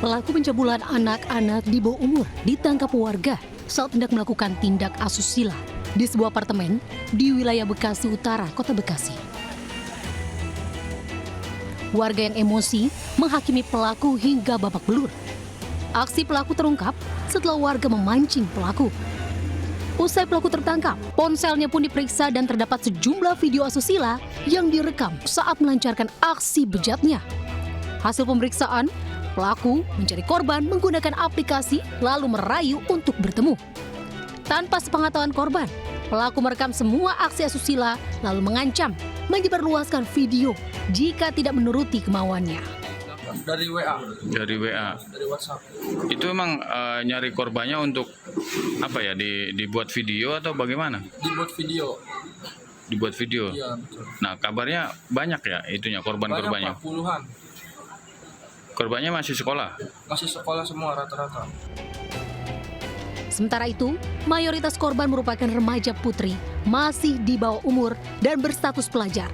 Pelaku pencabulan anak-anak di bawah umur ditangkap warga saat hendak melakukan tindak asusila di sebuah apartemen di wilayah Bekasi Utara, Kota Bekasi. Warga yang emosi menghakimi pelaku hingga babak belur. Aksi pelaku terungkap setelah warga memancing pelaku. Usai pelaku tertangkap, ponselnya pun diperiksa dan terdapat sejumlah video asusila yang direkam saat melancarkan aksi bejatnya. Hasil pemeriksaan, pelaku mencari korban menggunakan aplikasi lalu merayu untuk bertemu. Tanpa sepengetahuan korban, pelaku merekam semua aksi asusila lalu mengancam menyebarluaskan video jika tidak menuruti kemauannya. Dari WA. Dari WA. Dari WhatsApp. Itu emang nyari korbannya untuk apa ya? Dibuat video atau bagaimana? Dibuat video. Dibuat video. Iya, betul. Nah, kabarnya banyak ya itunya korban-korbannya. Banyak, Pak, puluhan. Korbannya masih sekolah. Masih sekolah semua rata-rata. Sementara itu, mayoritas korban merupakan remaja putri, masih di bawah umur dan berstatus pelajar.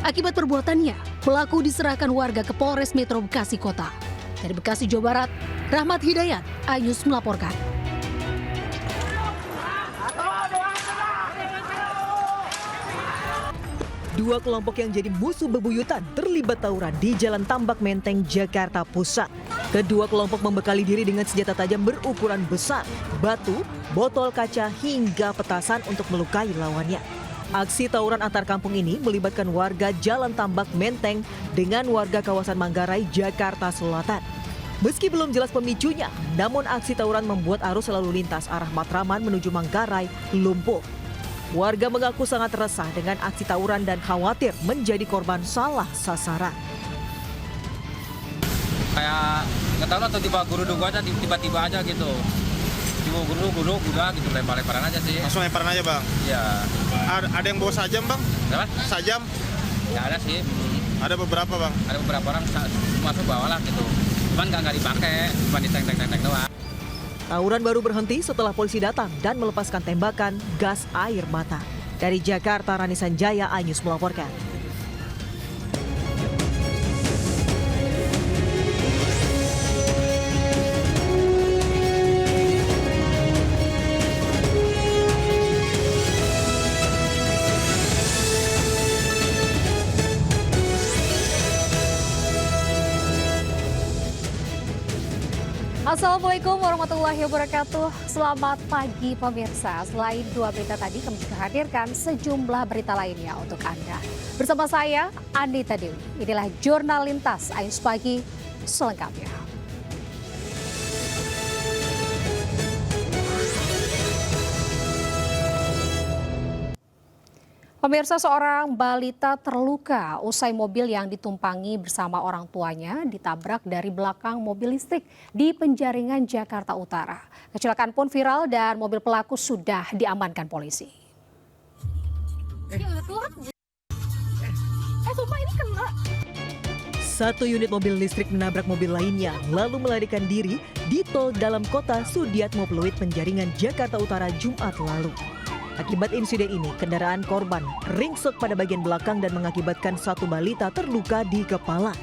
Akibat perbuatannya, pelaku diserahkan warga ke Polres Metro Bekasi Kota. Dari Bekasi, Jawa Barat, Rahmat Hidayat, iNews melaporkan. Dua kelompok yang jadi musuh bebuyutan terlibat tawuran di Jalan Tambak Menteng, Jakarta Pusat. Kedua kelompok membekali diri dengan senjata tajam berukuran besar, batu, botol kaca hingga petasan untuk melukai lawannya. Aksi tawuran antar kampung ini melibatkan warga Jalan Tambak Menteng dengan warga kawasan Manggarai, Jakarta Selatan. Meski belum jelas pemicunya, namun aksi tawuran membuat arus lalu lintas arah Matraman menuju Manggarai lumpuh. Warga mengaku sangat resah dengan aksi tawuran dan khawatir menjadi korban salah sasaran. Kayak nggak tahu atau tiba-tiba aja, tiba-tiba aja gitu. Guruk juga gitu, lempar-lemparan aja sih. Langsung lemparan aja bang? Iya. Ada yang bawa sajam bang? Apa? Sajam? Nggak ada sih. Ada beberapa bang? Ada beberapa orang masuk bawah lah gitu. Cuman nggak dipakai, cuma diteng-teng doang. Tawuran baru berhenti setelah polisi datang dan melepaskan tembakan gas air mata. Dari Jakarta, Rani Sanjaya, iNews melaporkan. Assalamualaikum warahmatullahi wabarakatuh. Selamat pagi pemirsa. Selain dua berita tadi, kami juga hadirkan sejumlah berita lainnya untuk Anda. Bersama saya, Anita Dewi. Inilah Jurnal Lintas iNews Pagi selengkapnya. Pemirsa, seorang balita terluka usai mobil yang ditumpangi bersama orang tuanya ditabrak dari belakang mobil listrik di Penjaringan, Jakarta Utara. Kecelakaan pun viral dan mobil pelaku sudah diamankan polisi. Satu unit mobil listrik menabrak mobil lainnya lalu melarikan diri di tol dalam kota Sudiatmo Pluit, Penjaringan, Jakarta Utara, Jumat lalu. Akibat insiden ini, kendaraan korban ringsek pada bagian belakang dan mengakibatkan satu balita terluka di kepala.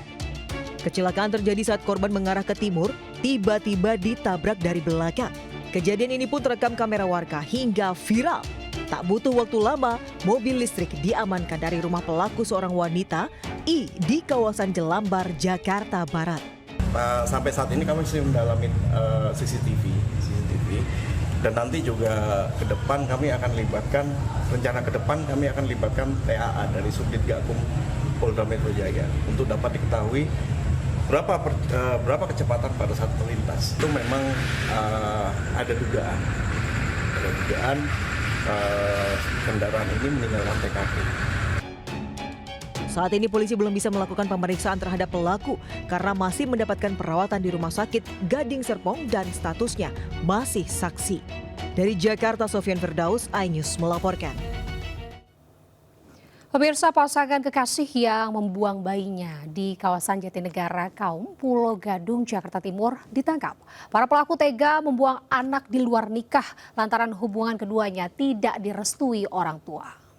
Kecelakaan terjadi saat korban mengarah ke timur, tiba-tiba ditabrak dari belakang. Kejadian ini pun terekam kamera warga hingga viral. Tak butuh waktu lama, mobil listrik diamankan dari rumah pelaku seorang wanita I di kawasan Jelambar, Jakarta Barat. Sampai saat ini kami masih mendalami CCTV. Dan nanti juga ke depan kami akan libatkan, rencana ke depan kami akan libatkan TAA dari Subdit Gakum Polda Metro Jaya untuk dapat diketahui berapa kecepatan pada saat melintas. Itu memang ada dugaan kendaraan ini meninggalkan TKP. Saat ini polisi belum bisa melakukan pemeriksaan terhadap pelaku karena masih mendapatkan perawatan di Rumah Sakit Gading Serpong dan statusnya masih saksi. Dari Jakarta, Sofyan Firdaus, iNews melaporkan. Pemirsa, pasangan kekasih yang membuang bayinya di kawasan Jatinegara Kaum, Pulau Gadung, Jakarta Timur ditangkap. Para pelaku tega membuang anak di luar nikah lantaran hubungan keduanya tidak direstui orang tua.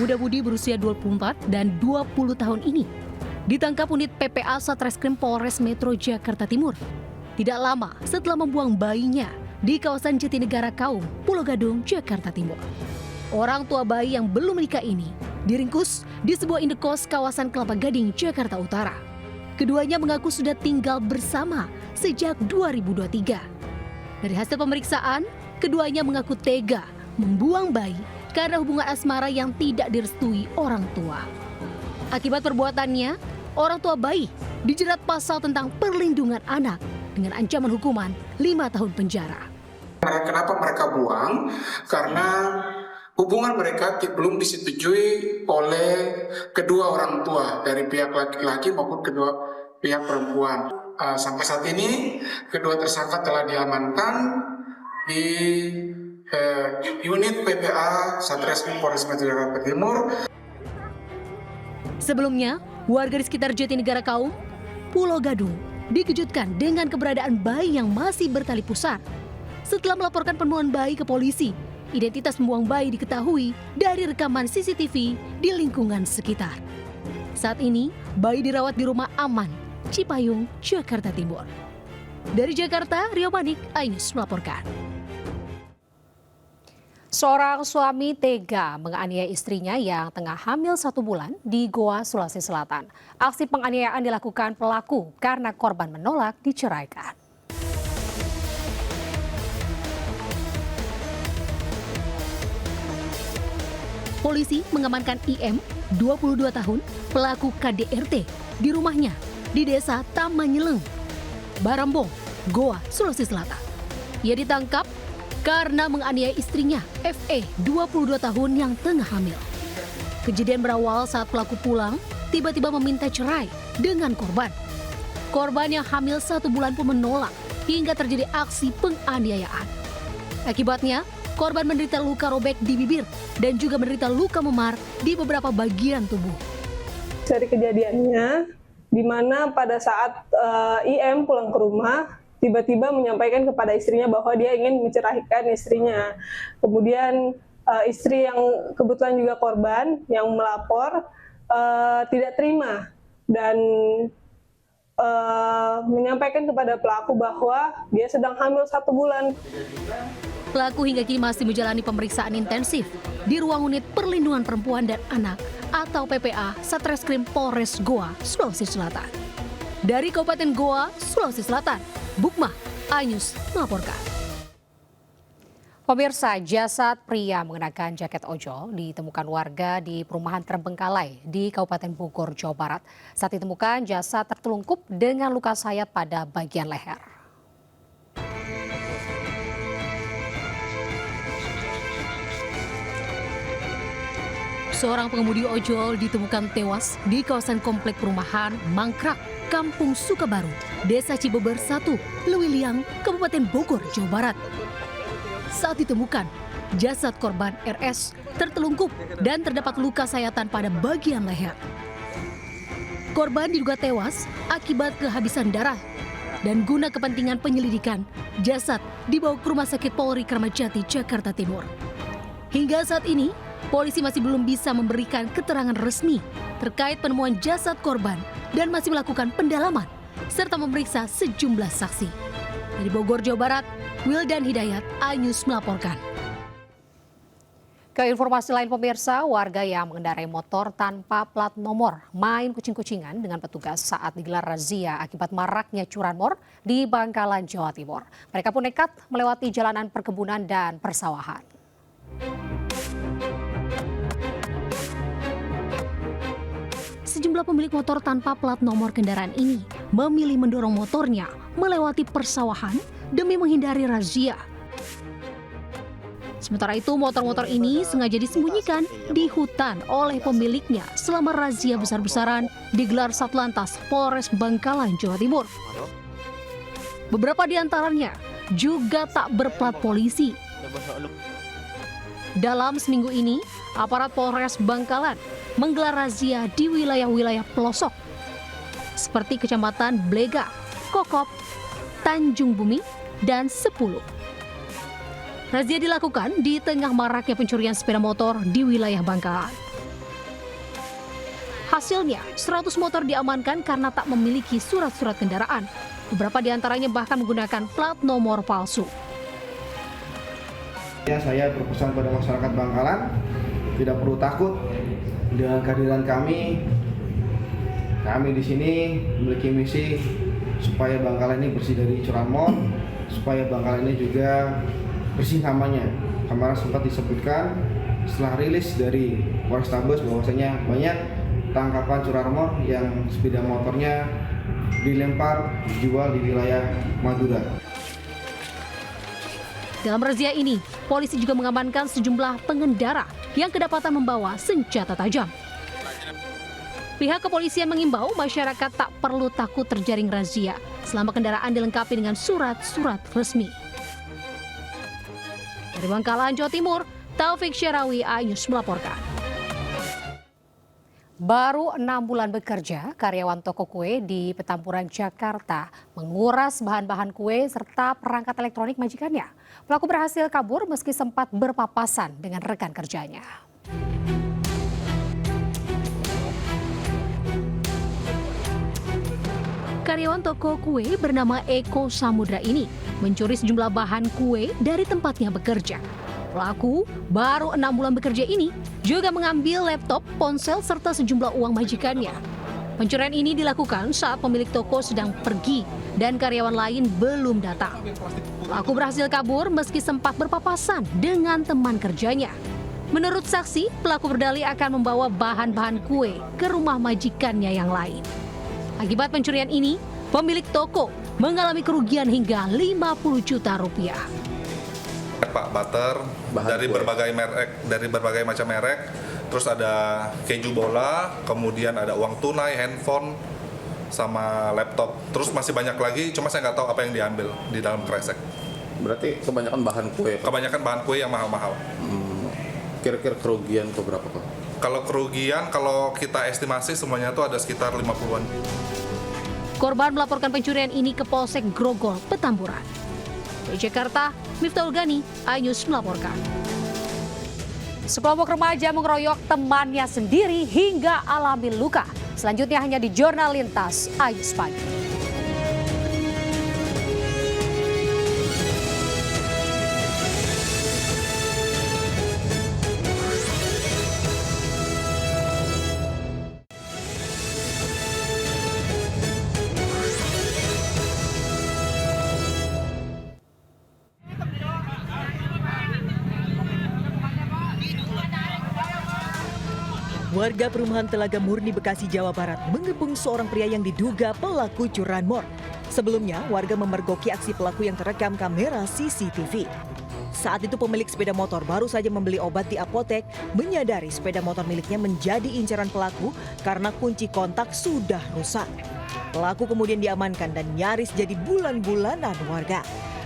Pemuda-mudi berusia 24 dan 20 tahun ini ditangkap unit PPA Satreskrim Polres Metro Jakarta Timur tidak lama setelah membuang bayinya di kawasan Jatinegara Kaum, Pulau Gadung, Jakarta Timur. Orang tua bayi yang belum menikah ini diringkus di sebuah indekos kawasan Kelapa Gading, Jakarta Utara. Keduanya mengaku sudah tinggal bersama sejak 2023. Dari hasil pemeriksaan, keduanya mengaku tega membuang bayi karena hubungan asmara yang tidak direstui orang tua. Akibat perbuatannya, orang tua bayi dijerat pasal tentang perlindungan anak dengan ancaman hukuman 5 tahun penjara. Kenapa mereka buang? Karena hubungan mereka belum disetujui oleh kedua orang tua, dari pihak laki-laki maupun kedua pihak perempuan. Sampai saat ini, kedua tersangka telah diamankan di unit PPA Satreskrim Polres Metro Jakarta Timur. Sebelumnya, warga di sekitar Jatinegara Kaum, Pulau Gadung, dikejutkan dengan keberadaan bayi yang masih bertali pusar. Setelah melaporkan penemuan bayi ke polisi, identitas pembuang bayi diketahui dari rekaman CCTV di lingkungan sekitar. Saat ini, bayi dirawat di Rumah Aman, Cipayung, Jakarta Timur. Dari Jakarta, Rio Manik, iNews melaporkan. Seorang suami tega menganiaya istrinya yang tengah hamil 1 bulan di Goa, Sulawesi Selatan. Aksi penganiayaan dilakukan pelaku karena korban menolak diceraikan. Polisi mengamankan IM, 22 tahun, pelaku KDRT di rumahnya di desa Tamanyeleng, Barambong, Goa, Sulawesi Selatan. Ia ditangkap karena menganiaya istrinya, FE, 22 tahun yang tengah hamil. Kejadian berawal saat pelaku pulang, tiba-tiba meminta cerai dengan korban. Korban yang hamil 1 bulan pun menolak hingga terjadi aksi penganiayaan. Akibatnya, korban menderita luka robek di bibir dan juga menderita luka memar di beberapa bagian tubuh. Dari kejadiannya, di mana pada saat IM pulang ke rumah, tiba-tiba menyampaikan kepada istrinya bahwa dia ingin menceraikan istrinya. Kemudian istri yang kebetulan juga korban yang melapor tidak terima dan menyampaikan kepada pelaku bahwa dia sedang hamil 1 bulan. Pelaku hingga kini masih menjalani pemeriksaan intensif di ruang unit perlindungan perempuan dan anak atau PPA Satreskrim Polres Goa, Sulawesi Selatan. Dari Kabupaten Goa, Sulawesi Selatan, Bukma, iNews melaporkan. Pemirsa, jasad pria mengenakan jaket ojol ditemukan warga di perumahan Terbengkalai di Kabupaten Bogor, Jawa Barat. Saat ditemukan, jasad tertelungkup dengan luka sayat pada bagian leher. Seorang pengemudi ojol ditemukan tewas di kawasan komplek perumahan Mangkrak, Kampung Sukabaru, Desa Cibeber 1, Lewiliang, Kabupaten Bogor, Jawa Barat. Saat ditemukan, jasad korban RS tertelungkup dan terdapat luka sayatan pada bagian leher. Korban diduga tewas akibat kehabisan darah dan guna kepentingan penyelidikan, jasad dibawa ke Rumah Sakit Polri Kramat Jati, Jakarta Timur. Hingga saat ini, polisi masih belum bisa memberikan keterangan resmi terkait penemuan jasad korban dan masih melakukan pendalaman serta memeriksa sejumlah saksi. Dari Bogor, Jawa Barat, Wildan Hidayat, iNews melaporkan. Ke informasi lain pemirsa, warga yang mengendarai motor tanpa plat nomor main kucing-kucingan dengan petugas saat digelar razia akibat maraknya curanmor di Bangkalan, Jawa Timur. Mereka pun nekat melewati jalanan perkebunan dan persawahan. Sejumlah pemilik motor tanpa plat nomor kendaraan ini memilih mendorong motornya melewati persawahan demi menghindari razia. Sementara itu, motor-motor ini sengaja disembunyikan di hutan oleh pemiliknya selama razia besar-besaran digelar Satlantas Polres Bangkalan, Jawa Timur. Beberapa di antaranya juga tak berplat polisi. Dalam seminggu ini, aparat Polres Bangkalan menggelar razia di wilayah-wilayah pelosok seperti Kecamatan Blega, Kokop, Tanjung Bumi, dan Sepuluh. Razia dilakukan di tengah maraknya pencurian sepeda motor di wilayah Bangkalan. Hasilnya, 100 motor diamankan karena tak memiliki surat-surat kendaraan. Beberapa di antaranya bahkan menggunakan plat nomor palsu. Saya berpesan pada masyarakat Bangkalan, tidak perlu takut dengan kehadiran kami. Kami di sini memiliki misi supaya Bangkalan ini bersih dari curanmor, supaya Bangkalan ini juga bersih namanya. Kemarin sempat disebutkan setelah rilis dari Polrestabes bahwasanya banyak tangkapan curanmor yang sepeda motornya dilempar dijual di wilayah Madura. Dalam razia ini, polisi juga mengamankan sejumlah pengendara yang kedapatan membawa senjata tajam. Pihak kepolisian mengimbau masyarakat tak perlu takut terjaring razia selama kendaraan dilengkapi dengan surat-surat resmi. Dari Bangkalan, Jawa Timur, Taufik Syarawi, iNews melaporkan. Baru 6 bulan bekerja, karyawan toko kue di Petamburan, Jakarta menguras bahan-bahan kue serta perangkat elektronik majikannya. Pelaku berhasil kabur meski sempat berpapasan dengan rekan kerjanya. Karyawan toko kue bernama Eko Samudra ini mencuri sejumlah bahan kue dari tempatnya bekerja. Pelaku baru 6 bulan bekerja ini juga mengambil laptop, ponsel, serta sejumlah uang majikannya. Pencurian ini dilakukan saat pemilik toko sedang pergi dan karyawan lain belum datang. Pelaku berhasil kabur meski sempat berpapasan dengan teman kerjanya. Menurut saksi, pelaku berdalih akan membawa bahan-bahan kue ke rumah majikannya yang lain. Akibat pencurian ini, pemilik toko mengalami kerugian hingga 50 juta rupiah. Pak, butter dari berbagai macam merek, terus ada keju bola, kemudian ada uang tunai, handphone, sama laptop. Terus masih banyak lagi, cuma saya nggak tahu apa yang diambil di dalam kresek. Berarti kebanyakan bahan kue? Kebanyakan bahan kue yang mahal-mahal. Kira-kira kerugian keberapa, Pak? Kalau kerugian, kalau kita estimasi semuanya itu ada sekitar 50-an. Korban melaporkan pencurian ini ke Polsek Grogol, Petamburan. Dari Jakarta, Miftahul Gani, iNews melaporkan. Sekelompok remaja mengeroyok temannya sendiri hingga alami luka. Selanjutnya hanya di Jurnal Lintas iNews Pagi. Warga perumahan Telaga Murni, Bekasi, Jawa Barat mengepung seorang pria yang diduga pelaku curanmor. Sebelumnya, warga memergoki aksi pelaku yang terekam kamera CCTV. Saat itu pemilik sepeda motor baru saja membeli obat di apotek, menyadari sepeda motor miliknya menjadi incaran pelaku karena kunci kontak sudah rusak. Pelaku kemudian diamankan dan nyaris jadi bulan-bulanan warga.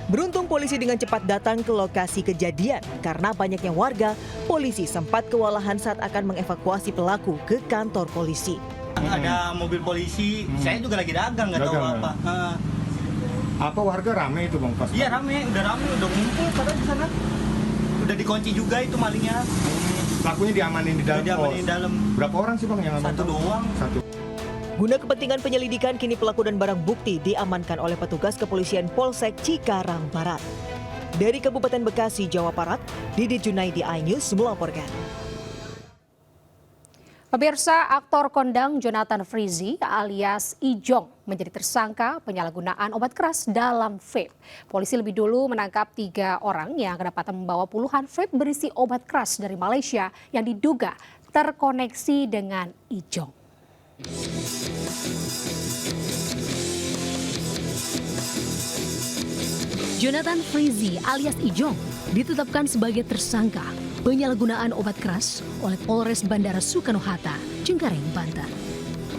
Beruntung polisi dengan cepat datang ke lokasi kejadian. Karena banyaknya warga, polisi sempat kewalahan saat akan mengevakuasi pelaku ke kantor polisi. Ada mobil polisi, saya juga lagi dagang, nggak tahu apa. Apa warga rame itu Bang? Pas iya rame, udah ngumpul pada di sana. Udah dikunci juga itu malingnya. Pelakunya diamanin di dalam. Diamanin di dalam. Berapa orang sih Bang yang Satu doang. Satu. Guna kepentingan penyelidikan, kini pelaku dan barang bukti diamankan oleh petugas kepolisian Polsek Cikarang Barat. Dari Kabupaten Bekasi, Jawa Barat, Didi Junaidi, iNews melaporkan. Pemirsa, aktor kondang Jonathan Frizzy alias Ijong menjadi tersangka penyalahgunaan obat keras dalam vape. Polisi lebih dulu menangkap 3 orang yang kedapatan membawa puluhan vape berisi obat keras dari Malaysia yang diduga terkoneksi dengan Ijong. Jonathan Frizzy alias Ijong ditetapkan sebagai tersangka penyalahgunaan obat keras oleh Polres Bandara Soekarno-Hatta, Cengkareng, Banten.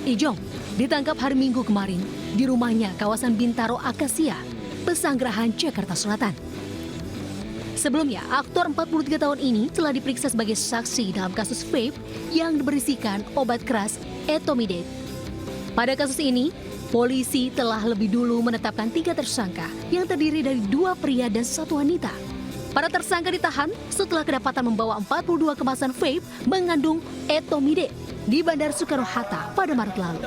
Ijong ditangkap hari Minggu kemarin di rumahnya kawasan Bintaro Akasia, Pesanggerahan, Jakarta Selatan. Sebelumnya, aktor 43 tahun ini telah diperiksa sebagai saksi dalam kasus vape yang berisikan obat keras Etomidate. Pada kasus ini, polisi telah lebih dulu menetapkan 3 tersangka yang terdiri dari 2 pria dan 1 wanita. Para tersangka ditahan setelah kedapatan membawa 42 kemasan vape mengandung Etomidate. di Bandara Soekarno-Hatta pada Maret lalu.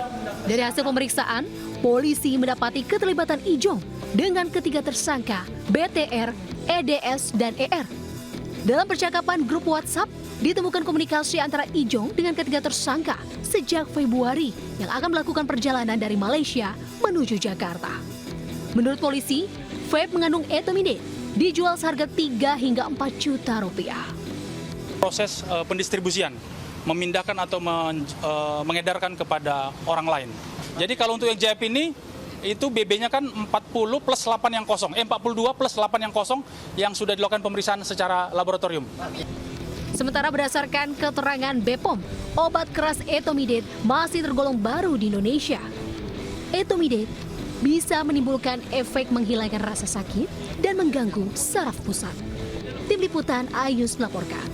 Dari hasil pemeriksaan, polisi mendapati keterlibatan Ijong dengan ketiga tersangka BTR, EDS, dan ER. Dalam percakapan grup WhatsApp, ditemukan komunikasi antara Ijong dengan ketiga tersangka sejak Februari yang akan melakukan perjalanan dari Malaysia menuju Jakarta. Menurut polisi, vape mengandung etomidate dijual seharga 3 hingga 4 juta rupiah. Proses pendistribusian, memindahkan atau mengedarkan kepada orang lain. Jadi kalau untuk yang JP ini, itu BB-nya kan 40 plus 8 yang kosong, 42 plus 8 yang kosong yang sudah dilakukan pemeriksaan secara laboratorium. Sementara berdasarkan keterangan BPOM, obat keras etomidate masih tergolong baru di Indonesia. Etomidate bisa menimbulkan efek menghilangkan rasa sakit dan mengganggu saraf pusat. Tim Liputan Ayus melaporkan.